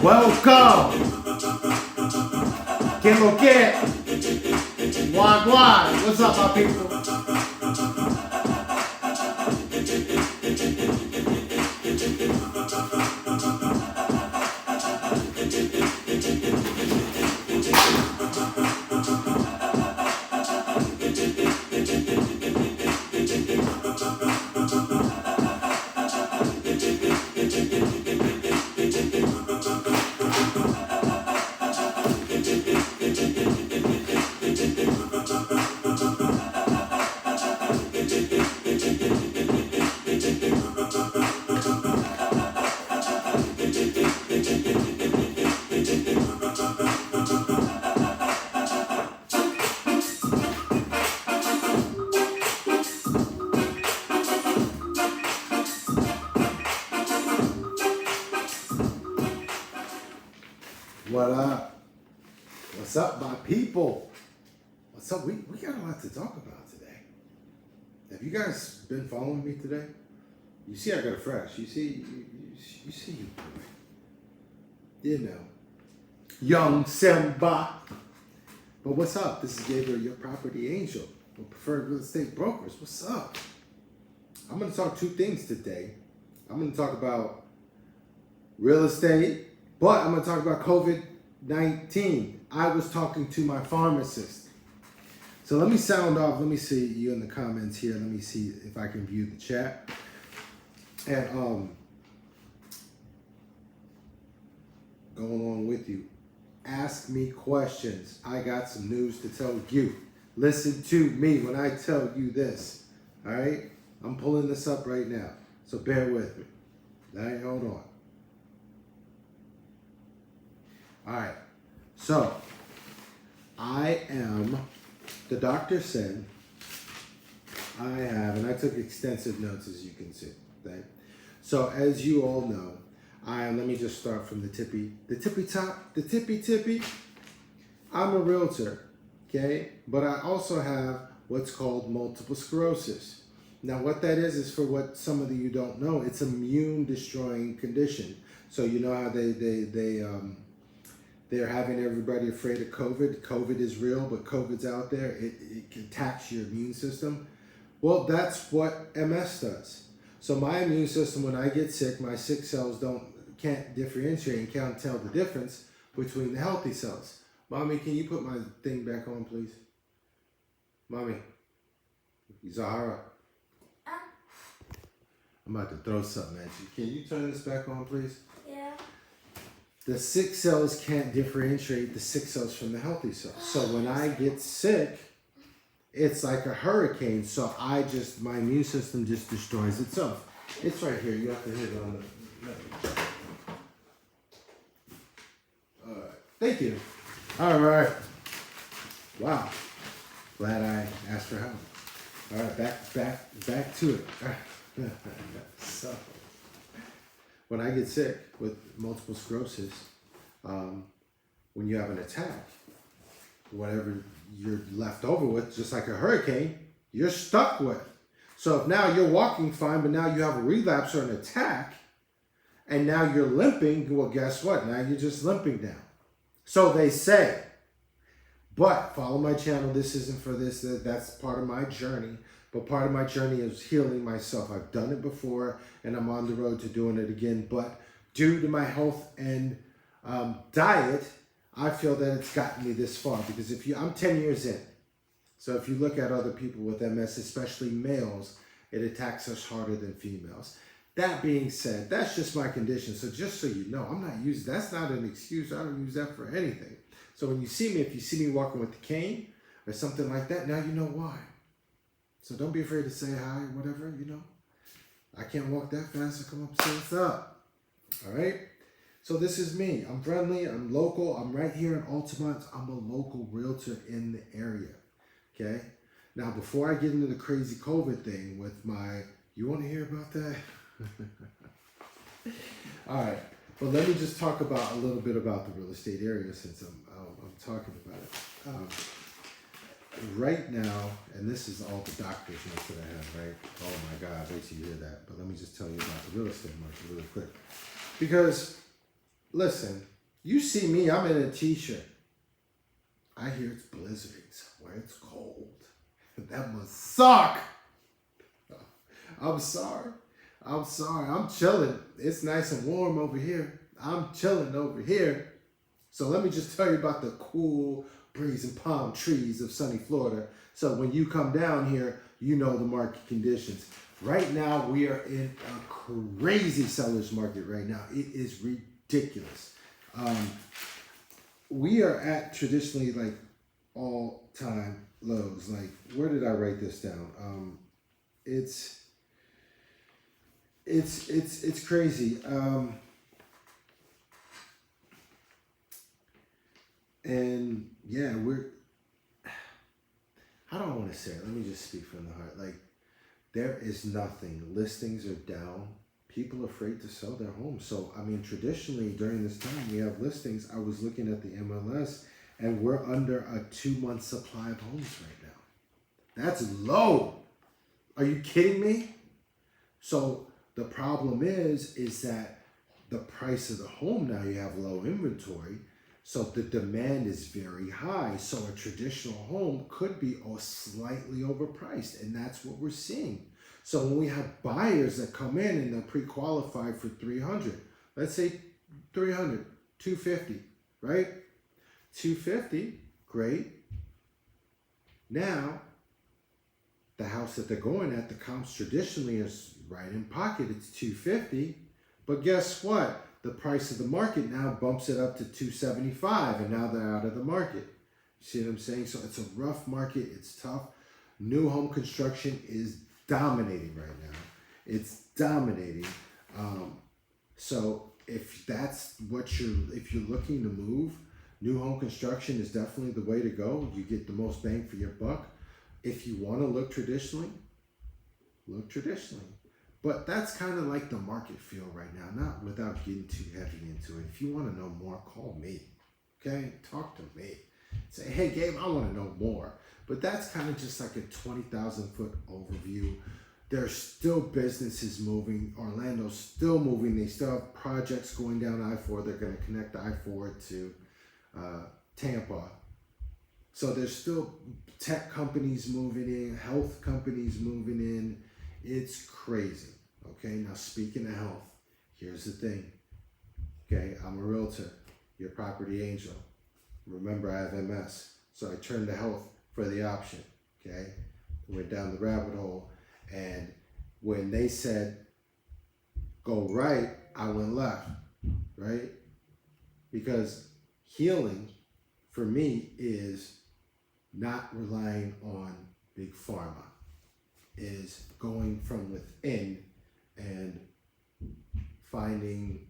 Welcome. Que lo que? Wagwan. What's up, my people? What up? What's up, my people? What's up? We got a lot to talk about today. Have you guys been following me today? You see I got a fresh. You see you boy. You know. Young Simba. But what's up? This is Gabriel, your property angel. With Preferred Real Estate Brokers. What's up? I'm going to talk two things today. I'm going to talk about real estate, but I'm going to talk about COVID-19. I was talking to my pharmacist. So let me sound off. Let me see you in the comments here. Let me see if I can view the chat. And go along with you. Ask me questions. I got some news to tell you. Listen to me when I tell you this. All right? I'm pulling this up right now. So bear with me. All right, hold on. All right, so the doctor said I have, and I took extensive notes as you can see, okay? So as you all know, let me just start from the tippy tippy. I'm a realtor, okay? But I also have what's called multiple sclerosis. Now what that is for what some of you don't know, it's an immune destroying condition. So you know how they're having everybody afraid of COVID. COVID is real, but COVID's out there. It attacks your immune system. Well, that's what MS does. So my immune system, when I get sick, my sick cells can't differentiate and can't tell the difference between the healthy cells. Mommy, can you put my thing back on, please? Mommy, Zahara. I'm about to throw something at you. Can you turn this back on, please? Yeah. The sick cells can't differentiate the sick cells from the healthy cells. So when I get sick, it's like a hurricane. So my immune system just destroys itself. It's right here. You have to hit it on the... All right. Thank you. All right. Wow. Glad I asked for help. All right. Back to it. So... when I get sick with multiple sclerosis, when you have an attack, whatever you're left over with, just like a hurricane, you're stuck with. So if now you're walking fine, but now you have a relapse or an attack, and now you're limping, well, guess what? Now you're just limping down. So they say. But follow my channel. This isn't for this. That's part of my journey. But part of my journey is healing myself. I've done it before, and I'm on the road to doing it again. But due to my health and diet, I feel that it's gotten me this far. Because I'm 10 years in. So if you look at other people with MS, especially males, it attacks us harder than females. That being said, that's just my condition. So just so you know, that's not an excuse. I don't use that for anything. So when you see me, if you see me walking with the cane or something like that, now you know why. So don't be afraid to say hi, whatever, you know. I can't walk that fast, so come up and say what's up. All right? So this is me. I'm friendly. I'm local. I'm right here in Altamont. I'm a local realtor in the area. Okay? Now, before I get into the crazy COVID thing with you want to hear about that? All right. But let me just talk about a little bit about the real estate area since I'm talking about it. Right now, and this is all the doctor's notes that I have, right? Oh my God, wait till you hear that. But let me just tell you about the real estate market really quick. Because, listen, You see me, I'm in a t-shirt. I hear it's blizzarding somewhere. It's cold. That must suck. I'm sorry. I'm sorry. I'm chilling. It's nice and warm over here. I'm chilling over here. So let me just tell you about the cool breeze and palm trees of sunny Florida. So when you come down here, you know the market conditions. Right now, we are in a crazy seller's market right now. It is ridiculous. We are at traditionally like all-time lows. Like, where did I write this down? It's crazy. And yeah, I don't want to say it. Let me just speak from the heart. Like, there is nothing. Listings are down. People are afraid to sell their homes. So, I mean, traditionally during this time, we have listings. I was looking at the MLS and we're under a 2-month supply of homes right now. That's low. Are you kidding me? So the problem is that the price of the home now, you have low inventory. So the demand is very high. So a traditional home could be slightly overpriced. And that's what we're seeing. So when we have buyers that come in and they're pre-qualified for 300, let's say 300, 250, right? 250, great. Now, the house that they're going at, the comps traditionally is right in pocket. It's 250. But guess what? The price of the market now bumps it up to 275, and now they're out of the market. You see what I'm saying? So it's a rough market. It's tough. New home construction is dominating right now. It's dominating. So if that's if you're looking to move, new home construction is definitely the way to go. You get the most bang for your buck. If you want to look traditionally, look traditionally. But that's kind of like the market feel right now, not without getting too heavy into it. If you want to know more, call me. Okay? Talk to me. Say, hey, Gabe, I want to know more. But that's kind of just like a 20,000 foot overview. There's still businesses moving. Orlando's still moving. They still have projects going down I-4. They're going to connect I-4 to Tampa. So there's still tech companies moving in, health companies moving in. It's crazy. Okay, now speaking of health, here's the thing. Okay, I'm a realtor. You're a property angel. Remember, I have MS. So I turned to health for the option. Okay, went down the rabbit hole. And when they said go right, I went left. Right? Because healing for me is not relying on big pharma, is going from within and finding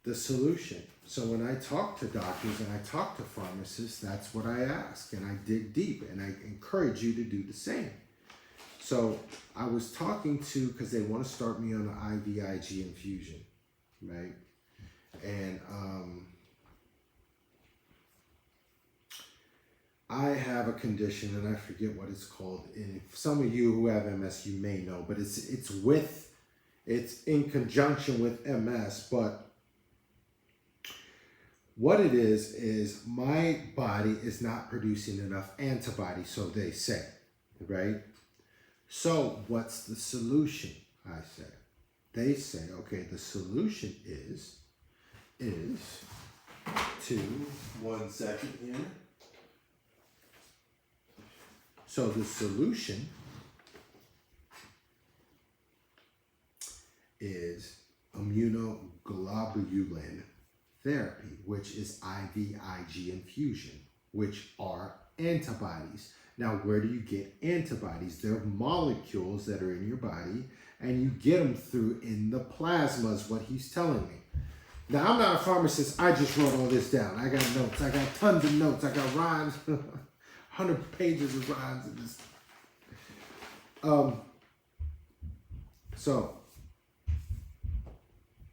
the solution. So when I talk to doctors and I talk to pharmacists, that's what I ask, and I dig deep, and I encourage you to do the same. So I was talking to, because they want to start me on an IVIG infusion, right? And I have a condition, and I forget what it's called. And some of you who have MS, you may know, but it's in conjunction with MS. But what it is my body is not producing enough antibodies, so they say, right? So what's the solution? I say. They say, okay, the solution is to 1 second here. So the solution is immunoglobulin therapy, which is IVIG infusion, which are antibodies. Now, where do you get antibodies? They're molecules that are in your body, and you get them through in the plasma, is what he's telling me. Now, I'm not a pharmacist. I just wrote all this down. I got notes. I got tons of notes. I got rhymes. 100 pages of rhymes in this. So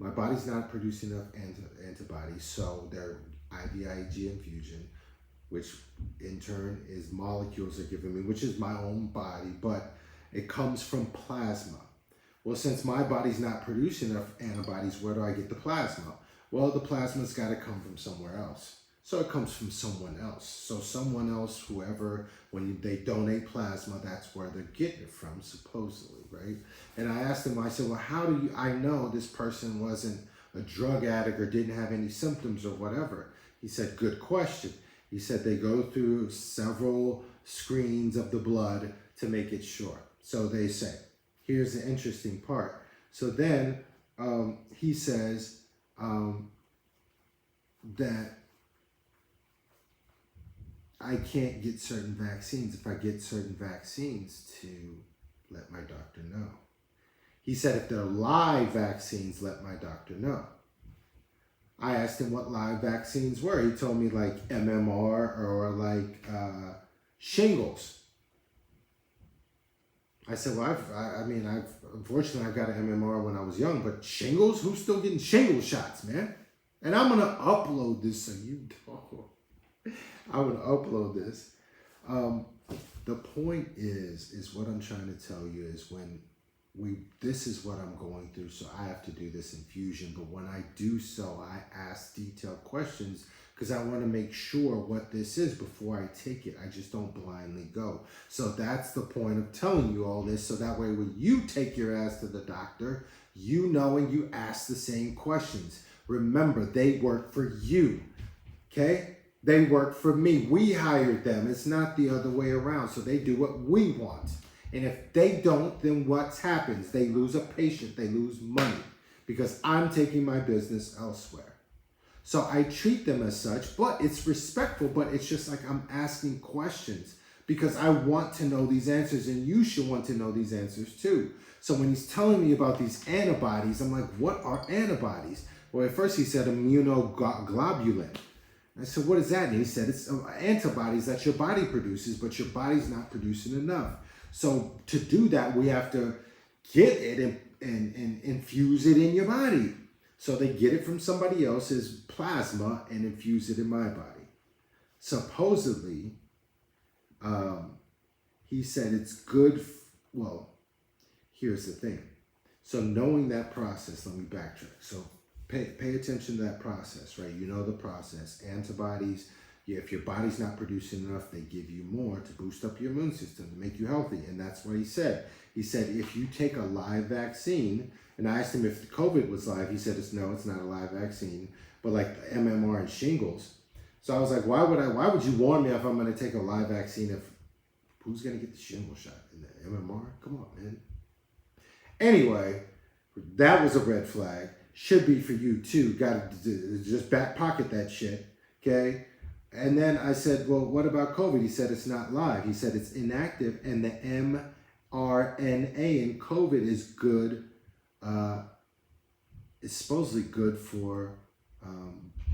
my body's not producing enough antibodies, so they're IVIG infusion, which in turn is molecules they're giving me, which is my own body, but it comes from plasma. Well, since my body's not producing enough antibodies, where do I get the plasma? Well, the plasma's got to come from somewhere else. So it comes from someone else. So someone else, whoever, when they donate plasma, that's where they're getting it from, supposedly, right? And I asked him, I said, well, how do I know this person wasn't a drug addict or didn't have any symptoms or whatever? He said, good question. He said they go through several screens of the blood to make it sure. So they say, here's the interesting part. So then he says that I can't get certain vaccines if I get certain vaccines to let my doctor know. He said if they're live vaccines, let my doctor know. I asked him what live vaccines were. He told me like MMR or like shingles. I said, well, unfortunately, I got an MMR when I was young, but shingles? Who's still getting shingle shots, man? And I'm going to upload this so you know. I'm going to upload this. The point is what I'm trying to tell you is this is what I'm going through, so I have to do this infusion. But when I do so, I ask detailed questions because I want to make sure what this is before I take it. I just don't blindly go. So that's the point of telling you all this, so that way when you take your ass to the doctor, you know and you ask the same questions. Remember, they work for you, okay? They work for me. We hired them. It's not the other way around. So they do what we want. And if they don't, then what happens? They lose a patient. They lose money because I'm taking my business elsewhere. So I treat them as such, but it's respectful, but it's just like I'm asking questions because I want to know these answers, and you should want to know these answers too. So when he's telling me about these antibodies, I'm like, what are antibodies? Well, at first he said immunoglobulin. I said, what is that? And he said, it's antibodies that your body produces, but your body's not producing enough. So to do that, we have to get it and infuse it in your body. So they get it from somebody else's plasma and infuse it in my body. Supposedly, he said it's good. Well, here's the thing. So knowing that process, let me backtrack. So pay attention to that process, right? You know the process. Antibodies, if your body's not producing enough, they give you more to boost up your immune system, to make you healthy. And that's what he said. He said, if you take a live vaccine, and I asked him if COVID was live, he said, no, it's not a live vaccine, but like the MMR and shingles. So I was like, why would you warn me if I'm going to take a live vaccine if who's going to get the shingle shot in the MMR? Come on, man. Anyway, that was a red flag. Should be for you too. Got to just back pocket that shit, okay? And then I said, well, what about COVID? He said it's not live. He said it's inactive, and the mRNA in COVID is good. It's supposedly good for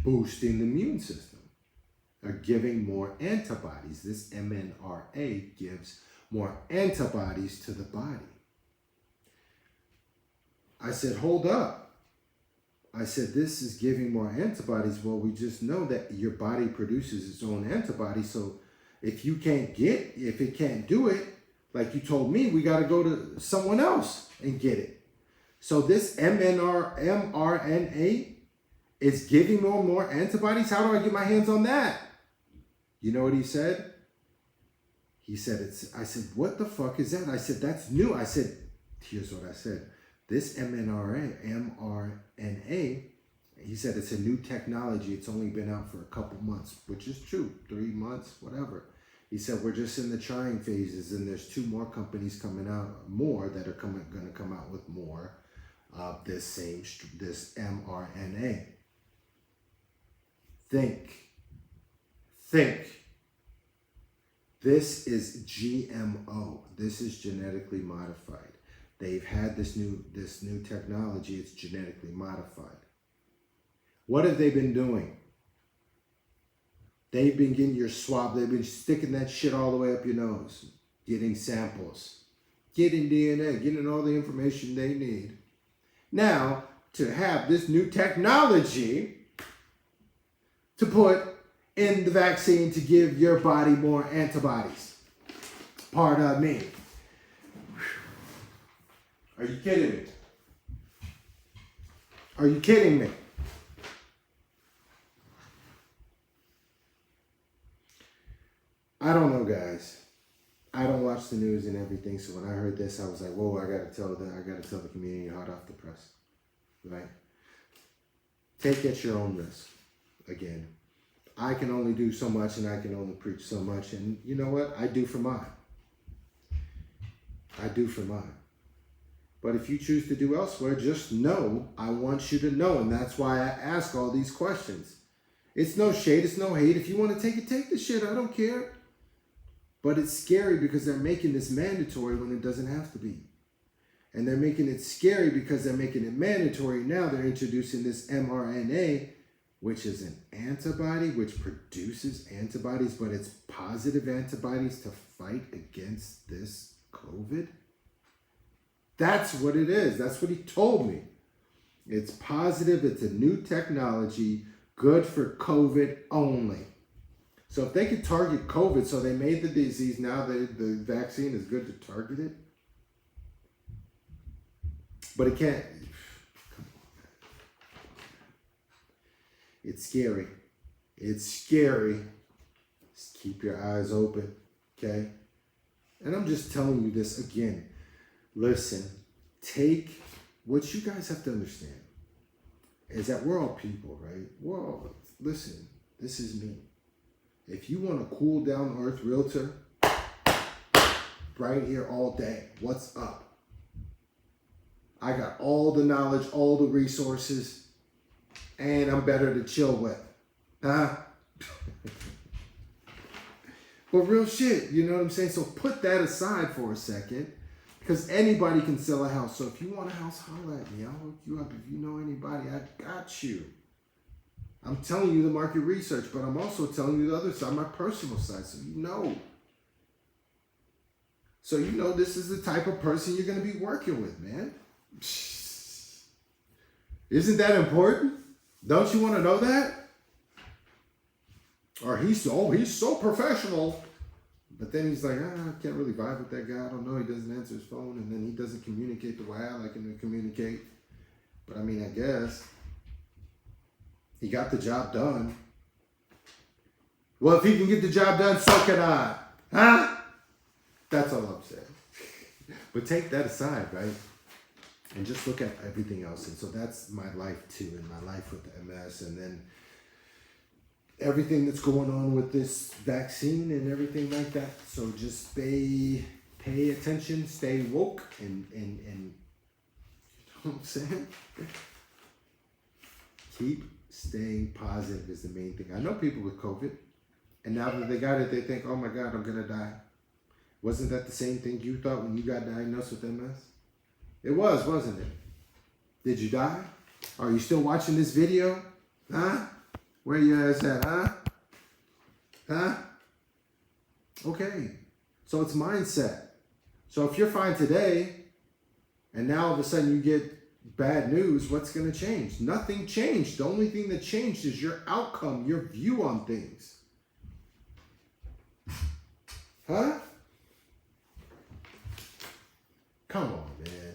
boosting the immune system or giving more antibodies. This mRNA gives more antibodies to the body. I said, hold up. I said, this is giving more antibodies. Well, we just know that your body produces its own antibodies. So if it can't do it, like you told me, we got to go to someone else and get it. So this mRNA is giving more antibodies. How do I get my hands on that? You know what he said? He said, I said, what the fuck is that? I said, that's new. I said, here's what I said. This mRNA, he said it's a new technology. It's only been out for a couple months, which is true, 3 months, whatever. He said, we're just in the trying phases, and there's 2 more companies coming out, more that are going to come out with more of this mRNA. Think. This is GMO. This is genetically modified. They've had this new technology. It's genetically modified. What have they been doing? They've been getting your swab. They've been sticking that shit all the way up your nose, getting samples, getting DNA, getting all the information they need. Now, to have this new technology to put in the vaccine to give your body more antibodies. Pardon me. Are you kidding me? Are you kidding me? watch the news and everything. So when I heard this, I was like, whoa, I gotta tell the community hot off the press. Right? Take at your own risk. Again, I can only do so much and I can only preach so much. And you know what? I do for mine. I do for mine. But if you choose to do elsewhere, just know, I want you to know. And that's why I ask all these questions. It's no shade, it's no hate. If you want to take the shit. I don't care. But it's scary because they're making this mandatory when it doesn't have to be. And they're making it scary because they're making it mandatory. Now they're introducing this mRNA, which is an antibody, which produces antibodies, but it's positive antibodies to fight against this COVID. That's what it is. That's what he told me. It's positive. It's a new technology, good for COVID only. So if they could target COVID, so they made the disease, now the vaccine is good to target it. But it can't. Come on. It's scary. It's scary. Just keep your eyes open, okay? And I'm just telling you this again. Listen, take what you guys have to understand is that we're all people, right? We're all, listen, this is me. If you want a cool down earth realtor, right here all day, what's up? I got all the knowledge, all the resources, and I'm better to chill with. Huh? But real shit, you know what I'm saying? So put that aside for a second. Because anybody can sell a house. So if you want a house, holler at me. I'll hook you up. If you know anybody, I got you. I'm telling you the market research, but I'm also telling you the other side, my personal side, so you know. So you know this is the type of person you're going to be working with, man. Isn't that important? Don't you want to know that? Or he's so professional. But then he's like, I can't really vibe with that guy. I don't know. He doesn't answer his phone. And then he doesn't communicate the way I like him to communicate. But I mean, I guess he got the job done. Well, if he can get the job done, so can I. Huh? That's all I'm saying. But take that aside, right? And just look at everything else. And so that's my life too. And my life with the MS. And then everything that's going on with this vaccine and everything like that. So just pay attention, stay woke, and you know what I'm saying? Keep staying positive is the main thing. I know people with COVID, and now that they got it, they think, oh my God, I'm gonna die. Wasn't that the same thing you thought when you got diagnosed with MS? It was, wasn't it? Did you die? Are you still watching this video? Huh? Where you ass at, huh? Huh? Okay. So it's mindset. So if you're fine today, and now all of a sudden you get bad news, what's going to change? Nothing changed. The only thing that changed is your outcome, your view on things. Huh? Come on, man.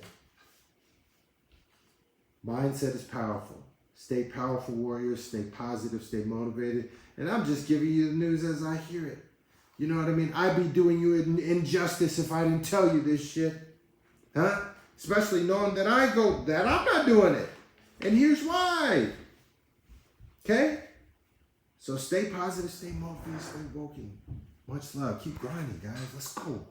Mindset is powerful. Stay powerful, warriors. Stay positive. Stay motivated. And I'm just giving you the news as I hear it. You know what I mean? I'd be doing you an injustice if I didn't tell you this shit. Huh? Especially knowing that I'm not doing it. And here's why. Okay? So stay positive, stay motivated, stay woken. Much love. Keep grinding, guys. Let's go.